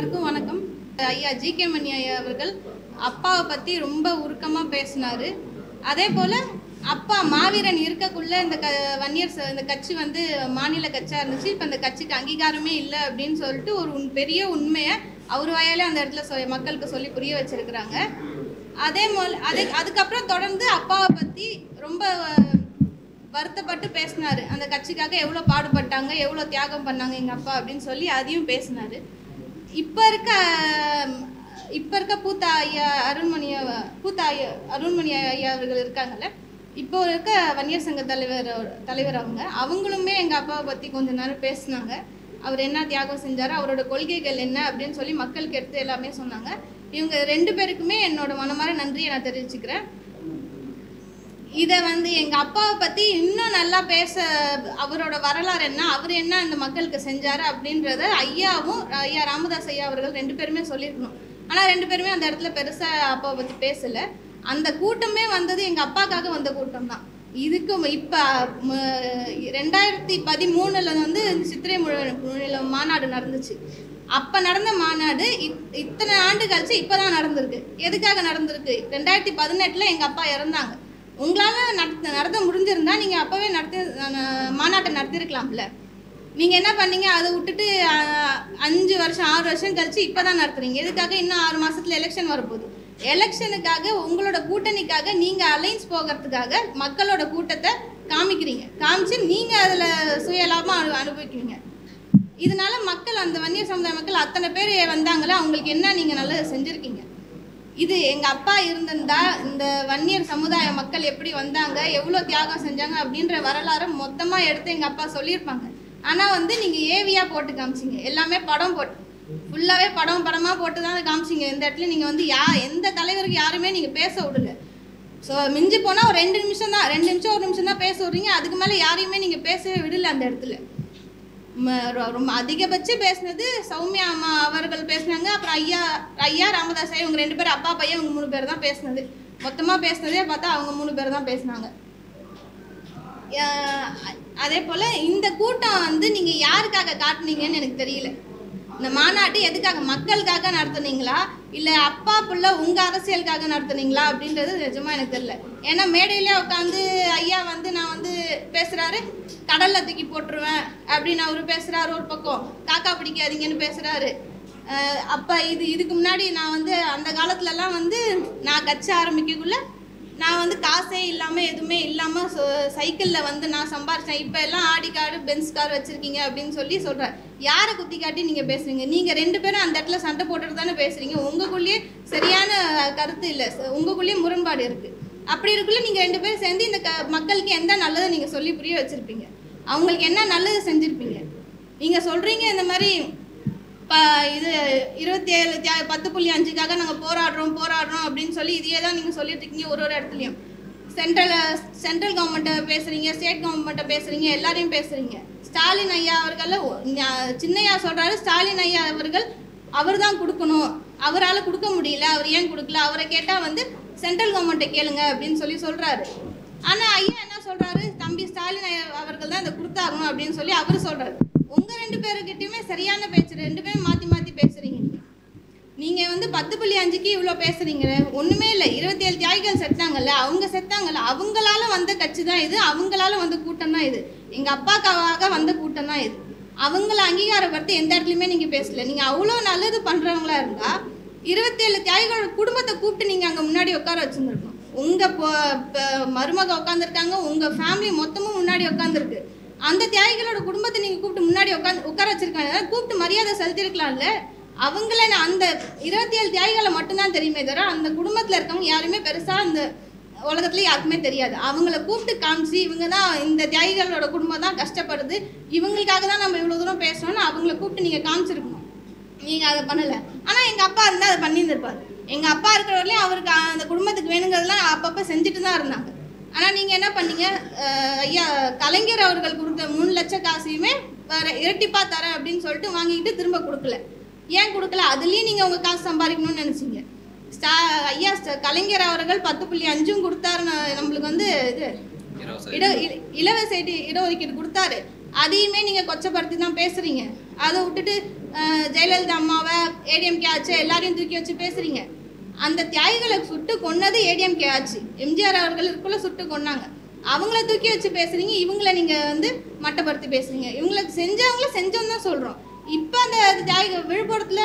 எல்லாருக்கும் வணக்கம். ஐயா ஜி.கே. மணி ஐயா அவர்கள் அப்பாவை பற்றி ரொம்ப உருக்கமாக பேசினார். அதே போல் அப்பா மாவீரன் இருக்கக்குள்ள இந்த வன்னியர் இந்த கட்சி வந்து மாநில கட்சியாக இருந்துச்சு. இப்போ இந்த கட்சிக்கு அங்கீகாரமே இல்லை அப்படின்னு சொல்லிட்டு ஒரு பெரிய உண்மையை அவர் வாயாலே அந்த இடத்துல மக்களுக்கு சொல்லி புரிய வச்சிருக்கிறாங்க. அதுக்கப்புறம் தொடர்ந்து அப்பாவை பற்றி ரொம்ப வருத்தப்பட்டு பேசினார். அந்த கட்சிக்காக எவ்வளோ பாடுபட்டாங்க, எவ்வளோ தியாகம் பண்ணாங்க எங்கள் அப்பா அப்படின்னு சொல்லி அதையும் பேசினார். இப்போ இருக்க பூத்த ஐயா அருண்மணி ஐயா அவர்கள் இருக்காங்கல்ல, இப்போ இருக்க வன்னியர் சங்க தலைவர் அவங்களுமே எங்கள் அப்பாவை பற்றி கொஞ்ச நேரம் பேசினாங்க. அவர் என்ன தியாகம் செஞ்சார், அவரோட கொள்கைகள் என்ன அப்படின்னு சொல்லி மக்களுக்கு எடுத்து எல்லாமே சொன்னாங்க. இவங்க 2 பேருக்குமே என்னோட மனமார நன்றியை நான் தெரிவிச்சுக்கிறேன். இதை வந்து எங்கள் அப்பாவை பற்றி இன்னும் நல்லா பேச, அவரோட வரலாறு என்ன, அவர் என்ன அந்த மக்களுக்கு செஞ்சார் அப்படின்றத ஐயா ராமதாஸ் ஐயா அவர்கள் 2 பேருமே சொல்லியிருக்கணும். ஆனால் 2 பேருமே அந்த இடத்துல பெருசாக அப்பாவை பற்றி பேசலை. அந்த கூட்டமே வந்தது எங்கள் அப்பாக்காக வந்த கூட்டம் தான். இதுக்கு இப்போ 2013 வந்து சித்திரை மாநாடு நடந்துச்சு. அப்போ நடந்த மாநாடு இத்தனை ஆண்டு கழிச்சு இப்போ தான் நடந்திருக்கு. எதுக்காக நடந்திருக்கு? 2018 எங்கள் அப்பா இறந்தாங்க. உங்களால் நடத்த முடிஞ்சிருந்தா நீங்கள் அப்போவே மாநாட்டை நடத்திருக்கலாம்ல. நீங்கள் என்ன பண்ணீங்க, அதை விட்டுட்டு 5 வருஷம் 6 வருஷம் கழிச்சு இப்போ தான் நடத்துறீங்க. எதுக்காக? இன்னும் 6 மாதத்தில் எலெக்ஷன் வரப்போகுது. எலெக்ஷனுக்காக உங்களோட கூட்டணிக்காக நீங்கள் அலைன்ஸ் போகிறதுக்காக மக்களோட கூட்டத்தை காமிச்சு நீங்கள் அதில் சுயலாபம் அனுபவிக்கிறீங்க. இதனால மக்கள், அந்த வன்னியர் சமுதாய மக்கள் அத்தனை பேர் வந்தாங்களே, அவங்களுக்கு என்ன நீங்கள் நல்லது செஞ்சுருக்கீங்க? இது எங்கள் அப்பா இருந்திருந்தா இந்த வன்னியர் சமுதாய மக்கள் எப்படி வந்தாங்க, எவ்வளோ தியாகம் செஞ்சாங்க அப்படின்ற வரலாறு மொத்தமாக எடுத்து எங்கள் அப்பா சொல்லியிருப்பாங்க. ஆனால் வந்து நீங்கள் ஏவியாக போட்டு காமிச்சிங்க. எல்லாமே படம் போட்டு, ஃபுல்லாகவே படமாக போட்டு தான் காமிச்சிங்க. இந்த இடத்துல நீங்கள் வந்து எந்த தலைவருக்கு யாருமே நீங்கள் பேச விடல. ஸோ மிஞ்சி போனால் ஒரு 2 நிமிஷம் தான், 2 நிமிஷம் 1 நிமிஷம் தான் பேச விட்றீங்க. அதுக்கு மேலே யாரையுமே நீங்கள் பேசவே விடலை. அந்த இடத்துல ரொம்ப அதிகபட்சம் பேசினது சௌமியா அம்மா அவர்கள் பேசினாங்க. அப்புறம் ஐயா ராமதாஸ் ஐயா, இவங்க 2 பேர், அப்பா பையன், இவங்க 3 பேர் தான் பேசினது. மொத்தமாக பேசினதே பார்த்தா அவங்க 3 பேர் தான் பேசினாங்க. அதே போல் இந்த கூட்டம் வந்து நீங்கள் யாருக்காக காட்டுனீங்கன்னு எனக்கு தெரியல. இந்த மாநாட்டு எதுக்காக, மக்களுக்காக நடத்துனீங்களா இல்லை அப்பா புள்ள உங்கள் அரசியலுக்காக நடத்துனீங்களா அப்படின்றது நிஜமாக எனக்கு தெரியல. ஏன்னா மேடையிலே உட்காந்து ஐயா வந்து நான் வந்து பேசுகிறாரு, கடலில் தூக்கி போட்டுருவேன் அப்படின்னு அவர் பேசுகிறாரு. ஒரு பக்கம் காக்கா பிடிக்காதீங்கன்னு பேசுகிறாரு. அப்போ இதுக்கு முன்னாடி நான் வந்து அந்த காலத்துலலாம் வந்து நான் கட்சி ஆரம்பிக்கக்குள்ள நான் வந்து காசே இல்லாமல் எதுவுமே இல்லாமல் சைக்கிளில் வந்து நான் சம்பாரிச்சேன். இப்போ எல்லாம் ஆடி கார் பென்ஸ் கார் வச்சுருக்கீங்க அப்படின்னு சொல்கிறேன். யாரை குத்தி காட்டி நீங்கள் பேசுகிறீங்க? நீங்கள் 2 பேரும் அந்த இடத்துல சண்டை போட்டுட்டு தானே பேசுகிறீங்க. உங்களுக்குள்ளேயே சரியான கருத்து இல்லை, உங்களுக்குள்ளேயே முரண்பாடு இருக்குது. அப்படி இருக்குள்ள நீங்கள் 2 பேரும் சேர்ந்து இந்த மக்களுக்கு எந்த நல்லதை நீங்கள் சொல்லி புரிய வச்சுருப்பீங்க? அவங்களுக்கு என்ன நல்லது செஞ்சுருப்பீங்க? நீங்கள் சொல்கிறீங்க இந்த மாதிரி இது 27 10.5க்காக நாங்கள் போராடுறோம் அப்படின்னு சொல்லி இதையே தான் நீங்கள் சொல்லிட்டு இருக்கீங்க. ஒரு இடத்துலையும் சென்ட்ரல் கவர்மெண்ட்டை பேசுகிறீங்க, ஸ்டேட் கவர்மெண்ட்டை பேசுகிறீங்க, எல்லாரையும் பேசுகிறீங்க. ஸ்டாலின் ஐயா அவர்கள் சின்னையா சொல்கிறாரு, ஸ்டாலின் ஐயா அவர்கள் அவர் தான் கொடுக்கணும், அவரால் கொடுக்க முடியல, அவர் ஏன் கொடுக்கல, அவரை கேட்டால் வந்து சென்ட்ரல் கவர்மெண்ட்டை கேளுங்க அப்படின்னு சொல்கிறாரு. ஆனால் ஐயா என்ன சொல்கிறாரு, தம்பி ஸ்டாலின் ஐயா அவர்கள் தான் இதை கொடுத்தாகணும் அப்படின்னு சொல்லி அவர் சொல்கிறாரு. உங்கள் 2 பேருக்கிட்டையுமே சரியான பேச்சு, 2 பேரும் மாற்றி பேசுகிறீங்க. நீங்கள் வந்து 10.5க்கு இவ்வளோ பேசுகிறீங்க, ஒன்றுமே இல்லை. 27 தியாகிகள் செத்தாங்கல்ல, அவங்களால வந்த கட்சி தான் இது, அவங்களால வந்த கூட்டம் தான் இது, எங்கள் அப்பாக்காக வந்த கூட்டம் தான் இது. அவங்கள அங்கீகாரப்படுத்தி எந்த இடத்துலையுமே நீங்கள் பேசலை. நீங்கள் அவ்வளோ நல்லது பண்ணுறவங்களா இருந்தால் 27 தியாகிகளோட குடும்பத்தை கூப்பிட்டு நீங்கள் அங்கே முன்னாடி உட்கார வச்சுருந்துருக்கணும். உங்கள் மருமக உட்காந்துருக்காங்க, உங்கள் ஃபேமிலி மொத்தமும் முன்னாடி உட்காந்துருக்கு. அந்த தியாகிகளோட குடும்பத்தை நீங்கள் கூப்பிட்டு முன்னாடி உட்கார வச்சிருக்காங்க, கூப்பிட்டு மரியாதை செலுத்திருக்கலாம்ல. அவங்கள அந்த 27 தியாகிகளை மட்டும்தான் தெரியுமே தவிர அந்த குடும்பத்தில் இருக்கவங்க யாருமே பெருசாக இந்த உலகத்துல யாருக்குமே தெரியாது. அவங்கள கூப்பிட்டு காமிச்சு இவங்க தான், இந்த தியாகிகளோட குடும்பம் தான் கஷ்டப்படுது, இவங்களுக்காக தான் நம்ம இவ்வளோ தூரம் பேசணும்னு அவங்கள கூப்பிட்டு நீங்கள் காமிச்சிருக்கணும். நீங்கள் அதை பண்ணலை. ஆனால் எங்கள் அப்பா இருந்தால் அதை பண்ணியிருந்திருப்பார். எங்கள் அப்பா இருக்கிற வரையிலையும் அவருக்கு அந்த குடும்பத்துக்கு வேணுங்கிறதுலாம் அப்பப்போ செஞ்சுட்டு தான் இருந்தாங்க. ஆனால் நீங்கள் என்ன பண்ணீங்க, ஐயா கலைஞர் அவர்கள் கொடுத்த 3 லட்சம் காசையுமே இரட்டிப்பாக தரேன் அப்படின்னு சொல்லிட்டு வாங்கிக்கிட்டு திரும்ப கொடுக்கல. ஏன் கொடுக்கல? அதுலேயும் நீங்கள் உங்கள் காசு சம்பாதிக்கணும்னு நினச்சிங்க. ஐயா கலைஞர் அவர்கள் 10.5 கொடுத்தாரு. நம்மளுக்கு வந்து இது இலவச இடஒதுக்கீடு கொடுத்தாரு. அதையுமே நீங்கள் கொச்சப்படுத்தி தான் பேசுகிறீங்க. அதை விட்டுட்டு ஜெயலலிதா அம்மாவை ஏடிஎம்கே ஆச்சு எல்லாரையும் தூக்கி வச்சு பேசுகிறீங்க. அந்த தியாகிகளை சுட்டு கொன்னது ஏடிஎம்கே ஆச்சு. எம்ஜிஆர் அவர்கள் இருக்குள்ள சுட்டு கொன்னாங்க. அவங்கள தூக்கி வச்சு பேசுகிறீங்க, இவங்கள நீங்கள் வந்து மட்டப்படுத்தி பேசுகிறீங்க. இவங்களுக்கு செஞ்சவங்கள செஞ்சோன்னு தான் சொல்கிறோம். இப்போ அந்த தியாகிகள் விழுப்புரத்தில்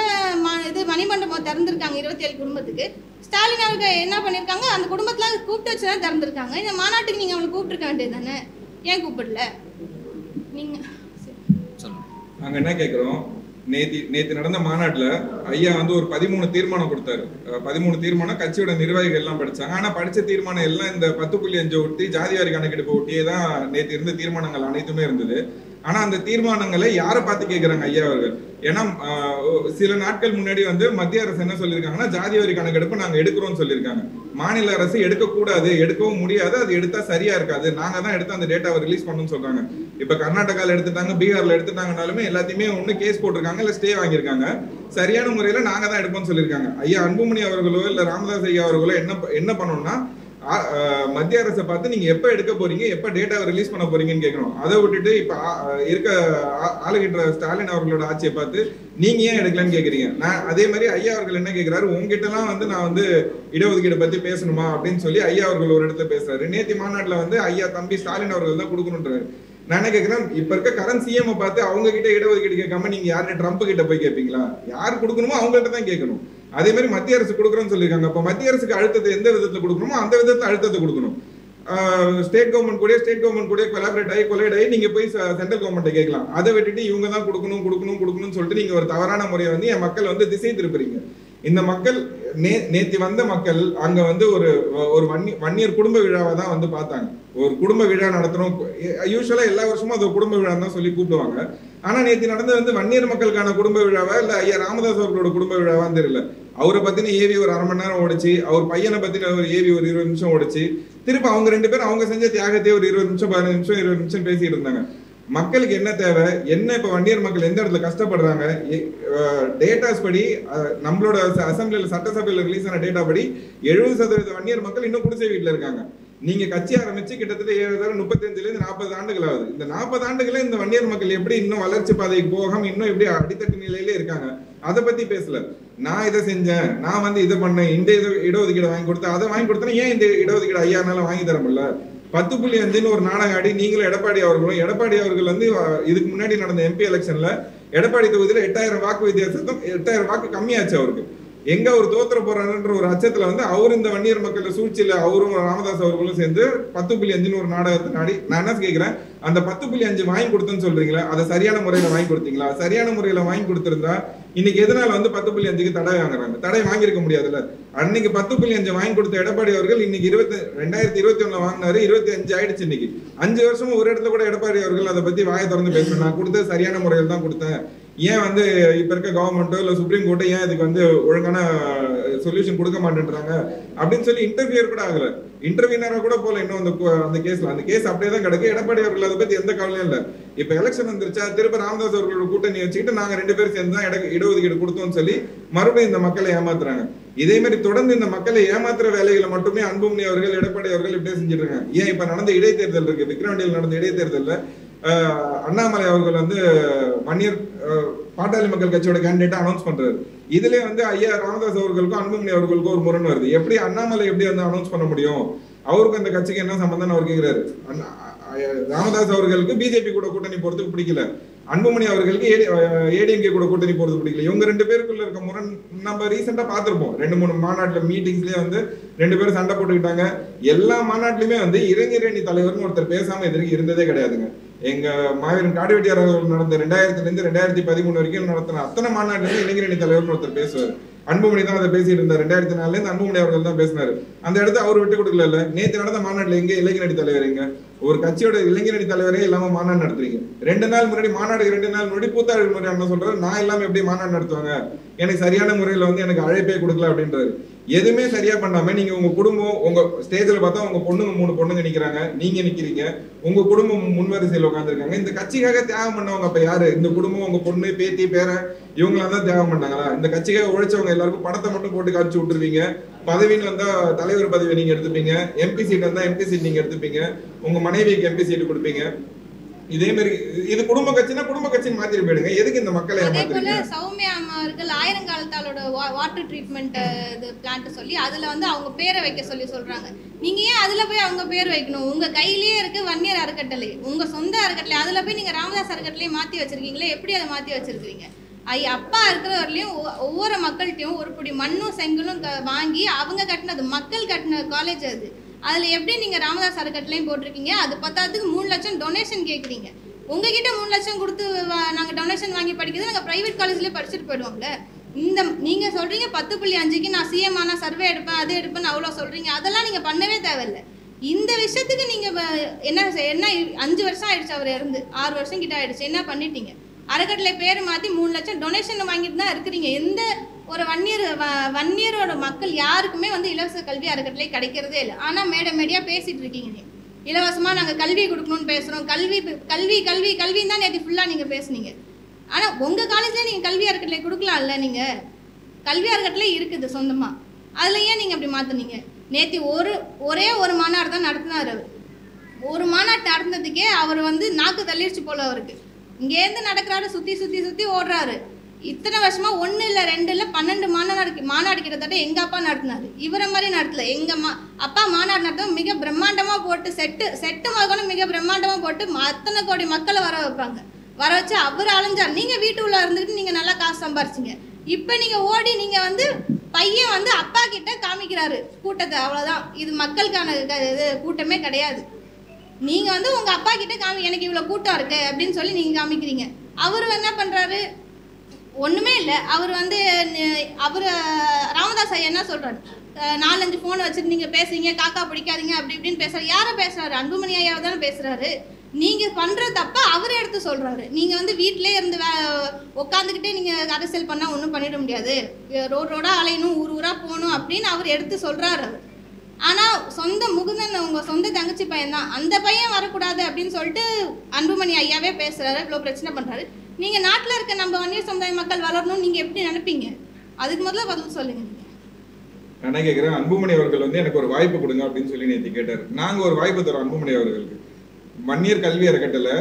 இது மணிமண்டபம் திறந்துருக்காங்க 27 குடும்பத்துக்கு. ஸ்டாலின் அவர்கள் என்ன பண்ணியிருக்காங்க, அந்த குடும்பத்தில் கூப்பிட்டு வச்சு தான் திறந்துருக்காங்க. இந்த மாநாட்டுக்கு நீங்கள் அவங்களை கூப்பிட்டுருக்க வேண்டியது தானே, ஏன் கூப்பிடல நீங்கள்? நாங்கள் என்ன கேட்குறோம், நேற்று நடந்த மாநாட்டில் ஐயா வந்து ஒரு 13 தீர்மானம் கொடுத்தாரு. 13 தீர்மானம் கட்சியோட நிர்வாகிகள் எல்லாம் படிச்சாங்க. ஆனால் படித்த தீர்மானம் எல்லாம் இந்த 10.5 ஒட்டி ஜாதிவாரி கணக்கெடுப்பு ஒட்டியே தான் நேற்று இருந்த தீர்மானங்கள் அனைத்துமே இருந்தது. ஆனா அந்த தீர்மானங்களை யாரை பார்த்து கேட்கிறாங்க ஐயா அவர்கள்? ஏன்னா சில நாட்கள் முன்னாடி வந்து மத்திய அரசு என்ன சொல்லியிருக்காங்கன்னா, ஜாதிவாரி கணக்கெடுப்பு நாங்க எடுக்கிறோம்னு சொல்லியிருக்காங்க. மாநில அரசு எடுக்கக்கூடாது, எடுக்கவும் முடியாது, அது எடுத்தா சரியா இருக்காது, நாங்க தான் எடுத்து அந்த டேட்டாவை ரிலீஸ் பண்ணணும்னு சொல்றாங்க. இப்ப கர்நாடகால எடுத்துட்டாங்க, பீகார்ல எடுத்துட்டாங்கனாலுமே எல்லாத்தையுமே ஒண்ணு கேஸ் போட்டிருக்காங்க, இல்ல ஸ்டே வாங்கியிருக்காங்க. சரியான முறையில நாங்க தான் எடுப்போம்னு சொல்லியிருக்காங்க. ஐயா அன்புமணி அவர்களோ இல்ல ராமதாஸ் ஐயா அவர்களோ என்ன பண்ணணும்னா, மத்திய அரசை பார்த்து நீங்க எப்ப எடுக்க போறீங்க, எப்ப டேட்டாவை ரிலீஸ் பண்ண போறீங்கன்னு கேட்கணும். அதை விட்டுட்டு இப்ப இருக்க ஆளுகின்ற ஸ்டாலின் அவர்களோட ஆட்சியை பார்த்து நீங்க ஏன் எடுக்கலன்னு கேக்குறீங்க. நான் அதே மாதிரி ஐயா அவர்கள் என்ன கேட்கிறாரு, உங்ககிட்ட எல்லாம் வந்து நான் வந்து இடஒதுக்கீடு பத்தி பேசணுமா அப்படின்னு சொல்லி ஐயா அவர்கள் ஒரு இடத்துல பேசுறாரு. நேத்தி மாநாட்டுல வந்து ஐயா தம்பி ஸ்டாலின் அவர்கள் தான் கொடுக்கணுன்றாரு. நான் என்ன கேட்கிறேன், இப்ப இருக்க கரண்ட் சிஎம் பார்த்து அவங்க கிட்ட இடஒதுக்கீடு கேட்காம நீங்க யாரு ட்ரம்ப் கிட்ட போய் கேட்பீங்களா? யார் கொடுக்கணுமோ அவங்ககிட்ட தான் கேட்கணும். அதே மாதிரி மத்திய அரசு கொடுக்குறோம்னு சொல்லியிருக்காங்க. அப்ப மத்திய அரசுக்கு அழுத்தத்தை எந்த விதத்துல கொடுக்கணுமோ அந்த விதத்துல அழுத்தத்தை கொடுக்கணும். ஸ்டேட் கவர்மெண்ட் கூட கொலாபரேட் ஆகி கொலைட் ஆகி நீங்க போய் சென்ட்ரல் கவர்மெண்ட்டை கேட்கலாம். அதை விட்டுட்டு இவங்க தான் கொடுக்கணும்னு சொல்லிட்டு நீங்க ஒரு தவறான முறையை வந்து என் மக்கள் வந்து திசை திருப்புறீங்க. இந்த மக்கள் நேத்தி வந்த மக்கள் அங்க வந்து ஒரு வன்னியர் குடும்ப விழாவை தான் வந்து பார்த்தாங்க. ஒரு குடும்ப விழா நடத்தணும், யூஸ்வலா எல்லா வருஷமும் அது குடும்ப விழா தான் சொல்லி கூப்பிடுவாங்க. ஆனா நேத்தி நடந்தது வந்து வன்னியர் மக்களுக்கான குடும்ப விழாவா இல்ல ஐயா ராமதாஸ் அவர்களோட குடும்ப விழாவான்னு தெரியல. அவரை பத்தின ஏவி ஒரு 1/2 மணி நேரம் ஓடிச்சு, அவர் பையனை பத்தின ஒரு ஏவி ஒரு 20 நிமிஷம் ஓடிச்சு. திருப்ப அவங்க 2 பேரும் அவங்க செஞ்ச தியாகத்தையே ஒரு 20 நிமிஷம் 20 நிமிஷம் பேசிட்டு இருந்தாங்க. மக்களுக்கு என்ன தேவை, என்ன இப்ப வன்னியர் மக்கள் எந்த இடத்துல கஷ்டப்படுறாங்க, டேட்டாஸ் படி நம்மளோட அசம்பிளில சட்டசபையில ரிலீஸ் ஆன டேட்டா படி 70% வன்னியர் மக்கள் இன்னும் குடிசை வீட்டுல இருக்காங்க. நீங்க கட்சி ஆரம்பிச்சு கிட்டத்தட்ட 35 40 ஆண்டுகள் ஆகுது. இந்த 40 ஆண்டுகள இந்த வன்னியர் மக்கள் எப்படி இன்னும் வளர்ச்சி பாதைக்கு போகாம இன்னும் எப்படி அடித்தட்டு நிலையிலே இருக்காங்க, அதை பத்தி பேசல. நான் இதை செஞ்சேன், நான் வந்து இதை பண்ணேன், இந்த இடஒதுக்கீடு வாங்கி கொடுத்தேன், அதை வாங்கி கொடுத்தேன், ஏன் இந்த இடஒதுக்கீடு ஐயானால வாங்கி தர முடியல? 10.5 ஒரு நாடகம் ஆடி நீங்களும் எடப்பாடி அவர்கள் வந்து இதுக்கு முன்னாடி நடந்த எம்பி எலெக்ஷன்ல எடப்பாடி தொகுதியில 8000 வாக்கு வித்தியாசத்தும் 8000 வாக்கு கம்மியாச்சு அவருக்கு. எங்க அவர் தோத்துற போறாருன்ற ஒரு அச்சத்துல வந்து அவர் இந்த வன்னியர் மக்கள் சூழ்ச்சியில அவரும் ராமதாஸ் அவர்களும் சேர்ந்து 10.5 ஒரு நாடகத்தை நாடி. நான் என்ன கேட்கிறேன், அந்த 10.5 வாங்கி கொடுத்தேன்னு சொல்றீங்களா, அதை சரியான முறையில வாங்கி கொடுத்தீங்களா? சரியான முறையில வாங்கி கொடுத்திருந்தா இன்னைக்கு எதனால வந்து 10.5க்கு தடை வாங்குறாங்க? தடை வாங்கியிருக்க முடியாதுல்ல. அன்னைக்கு 10.5 வாங்கி கொடுத்த எடப்பாடி அவர்கள் இன்னைக்கு 2021 வாங்கினாரு, 25 ஆயிடுச்சு. இன்னைக்கு 5 வருஷமும் ஒரு இடத்துல கூட எடப்பாடி அவர்கள் அதை பத்தி வாயை திறந்து பேசுறேன், நான் கொடுத்தது சரியான முறையில் தான் கொடுத்தேன், ஏன் வந்து இப்ப இருக்க கவர்மெண்ட்டோ இல்ல சுப்ரீம் கோர்ட்டோ ஏன் இதுக்கு வந்து ஒழுங்கான சொல்யூஷன் கொடுக்க மாட்டேன்றாங்க அப்படின்னு சொல்லி இன்டர்வியூர் கூட ஆகல, இன்டர்வியூனரா கூட போல இன்னும் அந்த கேஸ்ல. அந்த கேஸ் அப்படியே தான் கிடக்கு. எடப்பாடி அவர்கள் அதை பத்தி எந்த கவலையும் இல்ல. இப்ப எலெக்ஷன் வந்துருச்சா, திரும்ப ராமதாஸ் அவர்களோட கூட்டணி வச்சுக்கிட்டு நாங்க 2 பேரும் சேர்ந்து தான் இடஒதுக்கீடு கொடுத்தோம்னு சொல்லி மறுபடியும் இந்த மக்களை ஏமாத்துறாங்க. இதே மாதிரி தொடர்ந்து இந்த மக்களை ஏமாத்துற வேலைகளை மட்டுமே அன்புமணி அவர்கள் எடப்பாடி அவர்கள் இப்படியே செஞ்சுட்டு இருக்காங்க. ஏன் இப்ப நடந்த இடைத்தேர்தல் இருக்கு, விக்கிரவாண்டியில் நடந்த இடைத்தேர்தல்ல அண்ணாமலை அவர்கள் வந்து வன்னியர் பாட்டாளி மக்கள் கட்சியோட கேண்டிடேட்டா அனௌன்ஸ் பண்றாரு. இதுல வந்து ஐயா ராமதாஸ் அவர்களுக்கும் அன்புமணி அவர்களுக்கும் ஒரு முரண் வருது. எப்படி அண்ணாமலை எப்படி வந்து அனௌன்ஸ் பண்ண முடியும், அவருக்கு அந்த கட்சிக்கு என்ன சம்பந்தம் அவர் கேட்கிறாரு. ராமதாஸ் அவர்களுக்கு பிஜேபி கூட கூட்டணி போறதுக்கு பிடிக்கல, அன்புமணி அவர்களுக்கு ஏடிஎம்கே கூட கூட்டணி போறது பிடிக்கல. இவங்க 2 பேருக்குள்ள இருக்க முரண் நம்ம ரீசெண்டா பார்த்திருப்போம். 2-3 மாநாட்டுல மீட்டிங்ஸ்லயே வந்து 2 பேரும் சண்டை போட்டுக்கிட்டாங்க. எல்லா மாநாட்டிலுமே வந்து இளைஞரணி தலைவர்னு ஒருத்தர் பேசாம எதிர்க்கு இருந்ததே கிடையாதுங்க. எங்க மாவீரன் காடுவெட்டியார் அவர்கள் நடந்த 2000 2013 வரைக்கும் நடத்தின அத்தனை மாநாட்டிலுமே இளைஞரணி தலைவர்னு ஒருத்தர் பேசுவார். அன்புமணி தான் அதை பேசிட்டு இருந்தார். 2004 அன்புமணி அவர்கள் தான் பேசினாரு. அந்த இடத்த அவர் விட்டு கொடுக்கல. நேற்று நடந்த மாநாட்டில் எங்க இளைஞரணி தலைவர், எங்க ஒரு கட்சியோட இளைஞரணி தலைவரே இல்லாம மாநாடு நடத்துறீங்க. 2 நாள் முன்னாடி மாநாடு 2 நாள் முன்னாடி பூத்தாள் முன்னாடி என்ன சொல்றாரு, நான் இல்லாம எப்படி மாநாடு நடத்துவாங்க, எனக்கு சரியான முறையில வந்து எனக்கு அழைப்பே கொடுக்கல அப்படின்றாரு. எதுவுமே சரியா பண்ணாம நீங்க உங்க குடும்பம், உங்க ஸ்டேஜ்ல பார்த்தா உங்க பொண்ணுங்க 3 பொண்ணுங்க நிக்கிறாங்க, நீங்க நிக்கிறீங்க, உங்க குடும்பம் முன்வரிசையில் உட்காந்துருக்காங்க. இந்த கட்சிக்காக தியாகம் பண்ணவங்க அப்ப யாரு? இந்த குடும்பம், உங்க பொண்ணு, பேத்தி, பேரன் இவங்களாம் தான் தியாகம் பண்ணாங்களா? இந்த கட்சிக்காக உழைச்சவங்க எல்லாருக்கும் பணத்தை மட்டும் போட்டு காட்சி விட்டுருவீங்க. பதவின்னு வந்தா தலைவர் பதவி நீங்க எடுத்துப்பீங்க, எம்பி சீட் வந்தா எம்பி சீட் நீங்க எடுத்துப்பீங்க, உங்க மனைவிக்கு எம்பி சீட் கொடுப்பீங்க. இதே மாதிரி இது குடும்ப கட்சினா குடும்ப கட்சின்னு மாத்திட்டு போயிடுங்க. எதுக்கு இந்த மக்களை ஏமாத்துறீங்க? அதே போல சௌமியா அம்மா அவர்கள் ஆயிரங்காலத்தாலோட வாட்டர் ட்ரீட்மெண்ட் இது பிளான்ட் சொல்லி அதுல வந்து அவங்க பேரை வைக்க சொல்லி சொல்றாங்க. நீங்க ஏன் அதுல போய் அவங்க பேர் வைக்கணும்? உங்க கையிலேயே இருக்கு வன்னியர் அறக்கட்டளை, உங்க சொந்த அறக்கட்டளை. அதுல போய் நீங்க ராமதாஸ் அறக்கட்டளையை மாத்தி வச்சிருக்கீங்களே, எப்படி அதை மாத்தி வச்சிருக்கீங்க? அப்பா இருக்கிற வரலையும் ஒவ்வொரு மக்கள்கிட்டையும் ஒரு பிடி மண்ணும் செங்கலும் வாங்கி அவங்க கட்டினது, மக்கள் கட்டின காலேஜ் அது. அதில் எப்படி நீங்கள் ராமதாஸ் அறக்கட்டளையும் போட்டிருக்கீங்க? அது பத்தாவதுக்கு 3 லட்சம் டொனேஷன் கேட்குறீங்க. உங்ககிட்ட 3 லட்சம் கொடுத்து நாங்கள் டொனேஷன் வாங்கி படிக்கிறது நாங்கள் ப்ரைவேட் காலேஜ்லேயே படிச்சுட்டு போயிடுவோம்ல. இந்த நீங்கள் சொல்கிறீங்க 10.5க்கு நான் சிஎம் ஆனால் சர்வே எடுப்பேன் அது எடுப்பேன்னு அவ்வளோ சொல்கிறீங்க. அதெல்லாம் நீங்கள் பண்ணவே தேவையில்லை. இந்த விஷயத்துக்கு நீங்கள் என்ன 5 வருஷம் ஆயிடுச்சு அவர் இருந்து, 6 வருஷம் கிட்ட ஆயிடுச்சு. என்ன பண்ணிட்டீங்க? அறக்கட்டளை பேர் மாற்றி 3 லட்சம் டொனேஷன் வாங்கிட்டு தான் இருக்கிறீங்க. எந்த ஒரு வன்னியரோட மக்கள் யாருக்குமே வந்து இலவச கல்வி அறக்கட்டளை கிடைக்கிறதே இல்லை. ஆனால் மேடையாக பேசிகிட்டு இருக்கீங்க. நீங்கள் இலவசமாக நாங்கள் கல்வி கொடுக்கணும்னு பேசுகிறோம், கல்வி கல்வி கல்வி கல்வின்னு தான் நேற்று ஃபுல்லாக நீங்கள் பேசுனீங்க. ஆனால் உங்கள் காலேஜில் நீங்கள் கல்வி அறக்கட்டளை கொடுக்கலாம்ல? நீங்கள் கல்வி அறக்கட்டளை இருக்குது சொந்தமாக, அதில் ஏன் நீங்கள் அப்படி மாற்றினீங்க? நேற்று ஒரே ஒரு மாநாடு தான் நடத்தினார். அவர் ஒரு மாநாட்டு நடந்ததுக்கே அவர் வந்து நாக்கு தள்ளிடுச்சு போல. அவருக்கு இங்கேருந்து நடக்கிறாரு, சுற்றி ஓடுறாரு. இத்தனை வருஷமா 1 இல்லை 2 இல்லை 12 மாநாடு கிட்டத்தட்ட எங்கள் அப்பா நடத்தினார். இவரை மாதிரி நடத்தல. எங்கள் அப்பா மாநாடு நடத்த மிக பிரம்மாண்டமாக போட்டு செட்டு மகனும் மிக பிரம்மாண்டமாக போட்டு அத்தனை கோடி மக்களை வர வைப்பாங்க. வர வச்சு அவர் அலைஞ்சார். நீங்கள் வீட்டுக்குள்ளே இருந்துக்கிட்டு நீங்கள் நல்லா காசு சம்பாரிச்சிங்க. இப்போ நீங்கள் ஓடி நீங்கள் வந்து பையன் வந்து அப்பா கிட்ட காமிக்கிறாரு கூட்டத்தை, அவ்வளோதான். இது மக்களுக்கான இது கூட்டமே கிடையாது. நீங்கள் வந்து உங்கள் அப்பா கிட்ட எனக்கு இவ்வளோ கூட்டம் இருக்கு அப்படின்னு சொல்லி நீங்கள் காமிக்கிறீங்க. அவர் என்ன பண்ணுறாரு? ஒன்றுமே இல்லை. அவர் வந்து ராமதாஸ் ஐயா என்ன சொல்கிறாரு? 4-5 ஃபோன் வச்சுட்டு நீங்கள் பேசுறீங்க, காக்கா பிடிக்காதீங்க அப்படி இப்படின்னு பேசுகிறாரு. யாரை பேசுகிறாரு? அன்புமணி ஐயாவை தானே பேசுகிறாரு. நீங்கள் பண்ணுற தப்ப அவரை எடுத்து சொல்கிறாரு. நீங்கள் வந்து வீட்டிலே இருந்து உட்காந்துக்கிட்டே நீங்கள் அரசியல் பண்ணால் ஒன்றும் பண்ணிட முடியாது, ரோடாக அலையணும், ஊராக போகணும் அப்படின்னு அவர் எடுத்து சொல்கிறாரு. அவர் ஆனால் சொந்த முகுந்தன் உங்கள் சொந்த தங்கச்சி பையன் தான், அந்த பையன் வரக்கூடாது அப்படின்னு சொல்லிட்டு அன்புமணி ஐயாவே பேசுகிறாரு, இவ்வளோ பிரச்சனை பண்ணுறாரு. நீங்கள் நாட்டில் இருக்க நம்ம வன்னியர் சமுதாய மக்கள் வளரணும்னு நீங்கள் எப்படி நினைப்பீங்க? அதுக்கு முதல்ல பதில் சொல்லுங்க. நான் கேட்குறேன், அன்புமணி அவர்கள் வந்து எனக்கு ஒரு வாய்ப்பு கொடுங்க அப்படின்னு சொல்லி நேற்று கேட்டார். நாங்கள் ஒரு வாய்ப்பு தரோம் அன்புமணி அவர்களுக்கு. வன்னியர் கல்வி அறக்கட்டளை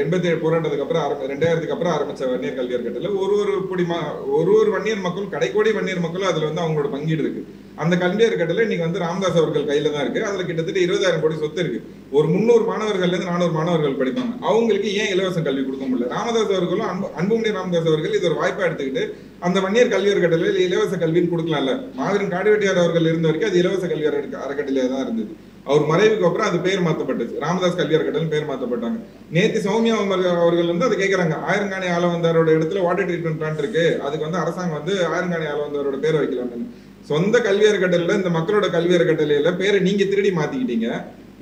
87 போராட்டத்துக்கு அப்புறம் 2000க்கு அப்புறம் ஆரம்பிச்ச வன்னியர் கல்வி அறக்கட்டளை ஒரு வன்னியர் மக்கள், கடைக்கோடி வன்னியர் மக்களும் அதுல வந்து அவங்களோட பங்கீடு இருக்கு. அந்த கல்வி அறக்கட்டளை இன்னைக்கு வந்து ராமதாஸ் அவர்கள் கையில தான் இருக்கு. அதுல கிட்டத்தட்ட 20,000 கோடி சொத்து இருக்கு. ஒரு 300 மாணவர்கள்ல இருந்து 400 மாணவர்கள் படிப்பாங்க. அவங்களுக்கு ஏன் இலவச கல்வி கொடுக்க முடியல? ராமதாஸ் அவர்களும் அன்புமணி ராமதாஸ் அவர்கள் இது ஒரு வாய்ப்பா எடுத்துக்கிட்டு அந்த வன்னியர் கல்வி அறக்கட்டளையில் இலவச கல்வின்னு கொடுக்கலாம்ல. மாவீரன் காடுவெட்டியார் அவர்கள் இருந்த வரைக்கும் அது இலவச கல்வி அறக்கட்டளையா தான் இருந்தது. அவர் மறைவுக்கு அப்புறம் அது பேர் மாற்றப்பட்டுச்சு, ராமதாஸ் கல்வி அறக்கட்டளை பேர் மாற்றப்பட்டாங்க. நேற்று சௌமியா அவர்கள் வந்து அதை கேட்கறாங்க. ஆயிரங்காணி ஆளவந்தாரோட இடத்துல வாட்டர் ட்ரீட்மெண்ட் பிளான்ட் இருக்கு, அதுக்கு வந்து அரசாங்கம் வந்து ஆயிரங்காணி ஆளவந்தாரோட பேர் வைக்கலாம்னு. சொந்த கல்வி அறக்கட்டளையில இந்த மக்களோட கல்வி அறக்கட்டளையில பேரை நீங்க திருடி மாத்திக்கிட்டீங்க.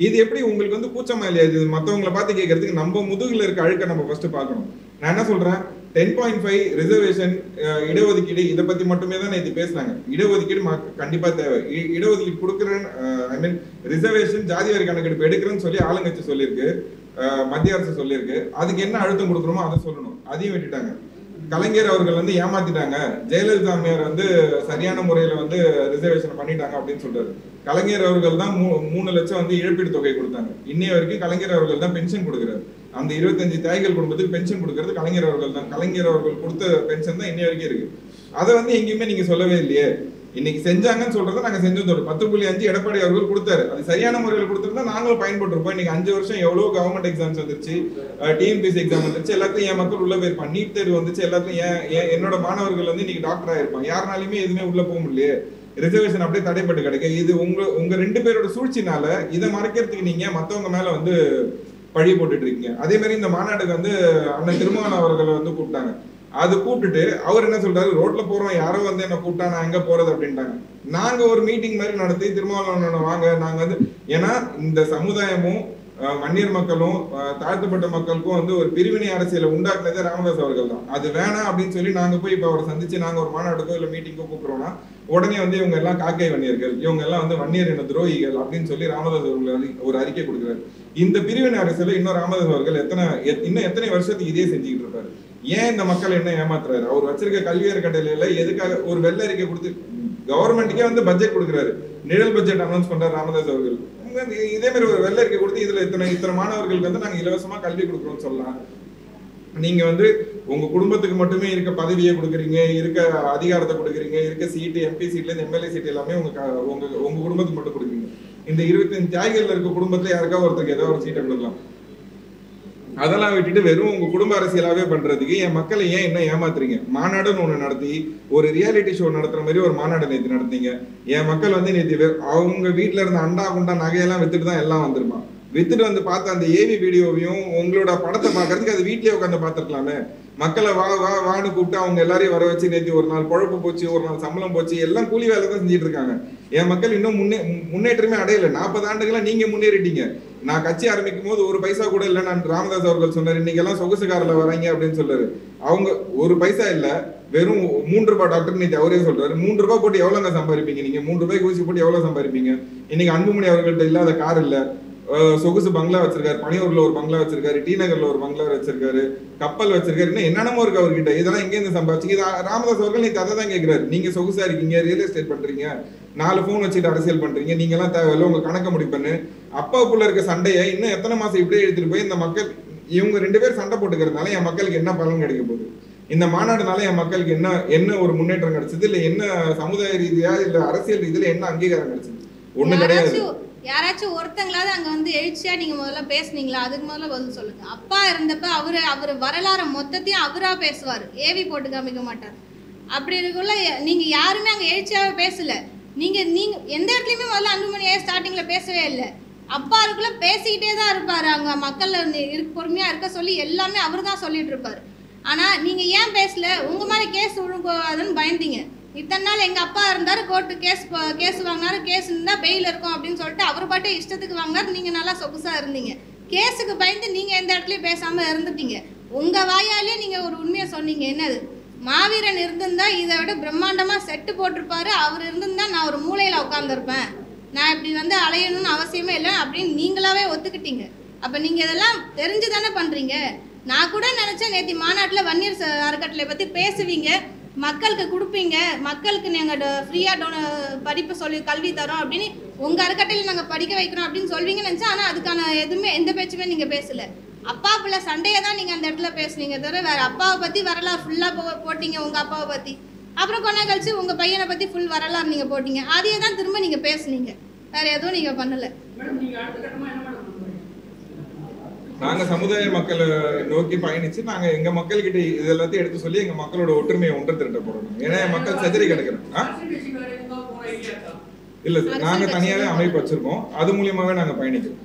இது எப்படி உங்களுக்கு வந்து கூச்சமா இல்லையா? இது மற்றவங்களை பார்த்து கேட்கறதுக்கு நம்ம முதுகுல இருக்க அழுக்க நம்ம ஃபர்ஸ்ட் பார்க்கணும். நான் என்ன சொல்றேன், 10.5 ரிசர்வேஷன் இடஒதுக்கீடு இதை பத்தி மட்டுமே தான் நேற்று பேசினாங்க. இடஒதுக்கீடு கண்டிப்பா தேவை. இடஒதுக்கீடு கொடுக்குறேன், ஐ மீன் ரிசர்வேஷன் ஜாதி வாரி கணக்கெடுப்பு எடுக்கிறேன்னு சொல்லி ஆளுங்கட்சி சொல்லியிருக்கு, மத்திய அரசு சொல்லியிருக்கு. அதுக்கு என்ன அழுத்தம் கொடுக்குறோமோ அதை சொல்லணும். அதையும் விட்டுட்டாங்க. கலைஞர் அவர்கள் வந்து ஏமாத்திட்டாங்க, ஜெயலலிதா அம்மையார் வந்து சரியான முறையில வந்து ரிசர்வேஷன் பண்ணிட்டாங்க அப்படின்னு சொல்றாரு. கலைஞர் அவர்கள் தான் 3 லட்சம் வந்து இழப்பீடு தொகை கொடுத்தாங்க. இன்னைய வரைக்கும் கலைஞர் அவர்கள் தான் பென்ஷன் கொடுக்குறாரு. அந்த 25 தியாகிகள் குடும்பத்துக்கு பென்ஷன் கொடுக்கறது கலைஞர் அவர்கள் தான். கலைஞர் அவர்கள் கொடுத்த பென்ஷன் தான் இன்னைய வரைக்கும் இருக்கு. அதை வந்து எங்கேயுமே நீங்க சொல்லவே இல்லையே. இன்னைக்கு செஞ்சாங்கன்னு சொல்றதை நாங்க செஞ்சோம். 10.5 எடப்பாடி அவர்கள் கொடுத்தாரு. அது சரியான முறையில் கொடுத்திருந்தா நாங்களும் பயன்பட்டுருப்போம். இன்னைக்கு 5 வருஷம் எவ்வளவு கவர்மெண்ட் எக்ஸாம்ஸ் வந்துருச்சு, டிஎன்பிஎஸ்சி எக்ஸாம் வந்துருச்சு, எல்லாத்தையும் என் மக்கள் உள்ள போயிருப்பான். நீட் தேர்வு வந்துச்சு, எல்லாத்தையும் என்னோட மாணவர்கள் வந்து இன்னைக்கு டாக்டர் ஆயிருப்பாங்க. யாருனாலுமே எதுவுமே உள்ள போக முடியலையே. ரிசர்வேஷன் அப்படியே தடைப்பட்டு கிடைக்க. இது உங்க 2 பேரோட சூழ்ச்சினால இதை மறைக்கிறதுக்கு நீங்க மத்தவங்க மேல வந்து பழி போட்டுட்டு இருக்கீங்க. அதே மாதிரி இந்த மாநாட்டுக்கு வந்து அண்ணன் திருமாவளவன் அவர்களை வந்து கூப்பிட்டாங்க. அது கூப்பிட்டுட்டு அவர் என்ன சொல்றாரு, ரோட்ல போறோம் யாரோ வந்து என்ன கூப்பிட்டா நான் எங்க போறது அப்படின்ட்டாங்க. நாங்க ஒரு மீட்டிங் மாதிரி நடத்தி திருமாவளவன் வாங்க, நாங்க வந்து ஏன்னா இந்த சமுதாயமும் வன்னியர் மக்களும் தாழ்த்தப்பட்ட மக்களுக்கும் வந்து ஒரு பிரிவினை அரசியலை உண்டாக்குனதே ராமதாஸ் அவர்கள் தான். அது வேணாம் அப்படின்னு சொல்லி நாங்க போய் இப்ப அவரை சந்திச்சு நாங்க ஒரு மாநாட்டுக்கோ இல்ல மீட்டிங்கோ கூப்பிடுறோம்னா உடனே வந்து இவங்க எல்லாம் காக்கை வன்னியர்கள், இவங்க எல்லாம் வந்து வன்னியர் இன துரோகிகள் அப்படின்னு சொல்லி ராமதாஸ் அவர்கள் ஒரு அறிக்கை கொடுக்குறாரு. இந்த பிரிவினை அரசியலை இன்னும் ராமதாஸ் அவர்கள் இன்னும் எத்தனை வருஷத்துக்கு இதே செஞ்சுக்கிட்டு இருப்பாரு? ஏன் இந்த மக்கள் என்ன ஏமாத்துறாரு? அவர் வச்சிருக்க கல்வி அறக்கட்டளையில எதுக்காக ஒரு வெள்ளை அறிக்கை கொடுத்து கவர்மெண்ட்டுக்கே வந்து பட்ஜெட் கொடுக்குறாரு, நிழல் பட்ஜெட் அனௌன்ஸ் பண்றாரு ராமதாஸ் அவர்கள். இதே மாதிரி ஒரு வெள்ளை அறிக்கை கொடுத்து இதுல இத்தனை மாணவர்களுக்கு வந்து நாங்க இலவசமா கல்வி கொடுக்குறோம்னு சொல்லலாம். நீங்க வந்து உங்க குடும்பத்துக்கு மட்டுமே இருக்க பதவியை கொடுக்குறீங்க, இருக்க அதிகாரத்தை கொடுக்குறீங்க, இருக்க சீட்டு எம்பி சீட்ல இருந்து எம்எல்ஏ சீட் எல்லாமே உங்க குடும்பத்துக்கு மட்டும் கொடுக்குறீங்க. இந்த 25 தியாகிகள் இருக்க குடும்பத்துல யாருக்கா ஒருத்தருக்கு ஏதாவது ஒரு சீட்டை கொடுக்கலாம். அதெல்லாம் விட்டுட்டு வெறும் உங்க குடும்ப அரசியலாவே பண்றதுக்கு என் மக்களை ஏன் என்ன ஏமாத்துறீங்க? மாநாடுன்னு ஒண்ணு நடத்தி ஒரு ரியாலிட்டி ஷோ நடத்துற மாதிரி ஒரு மாநாடு நேற்று நடத்தீங்க. என் மக்கள் வந்து நேற்று அவங்க வீட்டுல இருந்த அண்டா குண்டா நகையெல்லாம் வித்துட்டு தான் எல்லாம் வந்துருமா. வித்துட்டு வந்து பார்த்த அந்த ஏவி வீடியோவையும் உங்களோட படத்தை பார்க்கறதுக்கு அது வீட்லயே உட்காந்து பார்த்துருக்கலாமே. மக்களை வான்னு கூப்பிட்டு அவங்க எல்லாரையும் வர வச்சு நேற்று ஒரு நாள் பொழப்பு போச்சு, ஒரு நாள் சம்பளம் போச்சு, எல்லாம் கூலி வேலை தான் செஞ்சுட்டு இருக்காங்க. என் மக்கள் இன்னும் முன்னேற்றமே அடையல. 40 ஆண்டுகளா நீங்க முன்னேறிட்டீங்க. நான் கட்சி ஆரம்பிக்கும் போது ஒரு பைசா கூட இல்லை. நான் ராமதாஸ் அவர்கள் சொன்னார் இன்னைக்கு எல்லாம் சொகுசு காரில் வராங்க அப்படின்னு சொல்றாரு. அவங்க ஒரு பைசா இல்ல, வெறும் 3 ரூபாய் டாக்டர் நேற்று அவரே சொல்றாரு. 3 ரூபாய் போட்டு எவ்வளவுங்க சம்பாதிப்பீங்க? நீங்க 3 ரூபாய்க்கு ஊசி போட்டு எவ்வளவு சம்பாதிப்பீங்க? இன்னைக்கு அன்புமணி அவர்கள்ட்ட இல்லாத கார் இல்ல, சொகுசு பங்களா வச்சிருக்காரு, பனியூர்ல ஒரு பங்களா வச்சிருக்காரு, டி நகர்ல ஒரு பங்களா வச்சிருக்காரு, கப்பல் வச்சிருக்காரு, இன்னும் என்னென்னமோ இருக்கு அவர்கிட்ட. இதெல்லாம் எங்க இருந்து சம்பாதிச்சு? ராமதாஸ் அவர்கள் நீங்க அதை தான் கேட்கிறாரு. நீங்க சொகுசா இருக்கீங்க, ரியல் எஸ்டேட் பண்றீங்க, 4 போன் வச்சுட்டு அரசியல் பண்றீங்க, நீங்க எல்லாம் தேவையில்ல, உங்க கணக்க முடிப்பண்ணு. அப்பாவுக்குள்ள இருக்க சண்டையை இன்னும் எத்தனை மாசம் இப்படியே எடுத்துட்டு போய் இந்த மக்கள் இவங்க 2 பேர் சண்டை போட்டுக்கிறதுனால என் மக்களுக்கு என்ன பலன் கிடைக்க போகுது? இந்த மாநாடுனால என் மக்களுக்கு என்ன ஒரு முன்னேற்றம் கிடைச்சது? இல்ல என்ன சமுதாய ரீதியா இல்ல அரசியல் ரீதியில என்ன அங்கீகாரம் கிடைச்சது? ஒண்ணு கிடையாது. யாராச்சும் ஒருத்தங்களாவது அங்க வந்து எழுச்சியா நீங்க முதல்ல பேசுனீங்களா? அதுக்கு முதல்ல பதில் சொல்லுங்க. அப்பா இருந்தப்ப அவரு வரலாறு மொத்தத்தையும் அவரா பேசுவாரு, ஏவி போட்டு காமிக்க மாட்டார். அப்படி இருக்குள்ள நீங்க யாருமே அங்க எழுச்சியாவே பேசல. நீங்க எந்த இடத்துலயுமே முதல்ல அன்புமணியே ஸ்டார்டிங்ல பேசவே இல்லை. அப்பா இருக்குள்ள பேசிக்கிட்டே தான் இருப்பாரு. அங்க மக்கள் பொறுமையா இருக்க சொல்லி எல்லாமே அவரு தான் சொல்லிட்டு இருப்பாரு. ஆனா நீங்க ஏன் பேசல? உங்க மாதிரி கேஸ் விழுங்கன்னு பயந்தீங்க. இத்தனை நாள் எங்க அப்பா இருந்தாரு, கோர்ட்டு கேஸ் வாங்கினாரு, கேஸ் இருந்தா பெயில் இருக்கும் அப்படின்னு சொல்லிட்டு அவர் பாட்டு இஷ்டத்துக்கு வாங்கினாரு. நீங்க நல்லா சொகுசா இருந்தீங்க. கேஸுக்கு பயந்து நீங்க எந்த இடத்துலயும் பேசாம இருந்துட்டீங்க. உங்க வாயாலே நீங்க ஒரு உண்மையை சொன்னீங்க. என்னது? மாவீரன் இருந்திருந்தா இதை விட பிரம்மாண்டமா செட்டு போட்டிருப்பாரு. அவர் இருந்திருந்தா நான் ஒரு மூலையில உட்காந்துருப்பேன், நான் இப்படி வந்து அலையணும்னு அவசியமே இல்லை அப்படின்னு நீங்களாவே ஒத்துக்கிட்டீங்க. அப்ப நீங்க இதெல்லாம் தெரிஞ்சு தானே பண்றீங்க. நான் கூட நினைச்சேன் நேற்று மாநாட்டில் வன்னியர் அறக்கட்டளை பத்தி பேசுவீங்க, மக்களுக்கு கொடுப்பீங்க, மக்களுக்கு நாங்கள் ஃப்ரீயாக படிப்பு சொல்லி கல்வி தரோம் அப்படின்னு உங்கள் அறக்கட்டையில் நாங்கள் படிக்க வைக்கிறோம் அப்படின்னு சொல்வீங்கன்னு நினச்சேன். ஆனால் அதுக்கான எந்த பேச்சுமே நீங்கள் பேசலை. அப்பா பிள்ளை சண்டையை தான் நீங்கள் அந்த இடத்துல பேசுனீங்க தவிர வேறு அப்பாவை பற்றி வரலாறு ஃபுல்லாக போட்டிங்க உங்கள் அப்பாவை பற்றி. அப்புறம் கொஞ்ச கழிச்சு உங்கள் பையனை பற்றி ஃபுல் வரலாறு நீங்கள் போட்டிங்க. அதையே தான் திரும்ப நீங்கள் பேசுனீங்க, வேறு எதுவும் நீங்கள் பண்ணலை. நாங்க சமுதாய மக்களை நோக்கி பயணிச்சு நாங்க எங்க மக்கள் கிட்ட இது எல்லாத்தையும் எடுத்து சொல்லி எங்க மக்களோட ஒற்றுமையை ஒன்று திரட்ட போறோம். ஏன்னா மக்கள் செதறி கிடக்குறாங்க. இல்ல சார், நாங்க தனியாவே அமைப்பு வச்சிருக்கோம், அது மூலியமாவே நாங்க பயணிக்கிறோம்.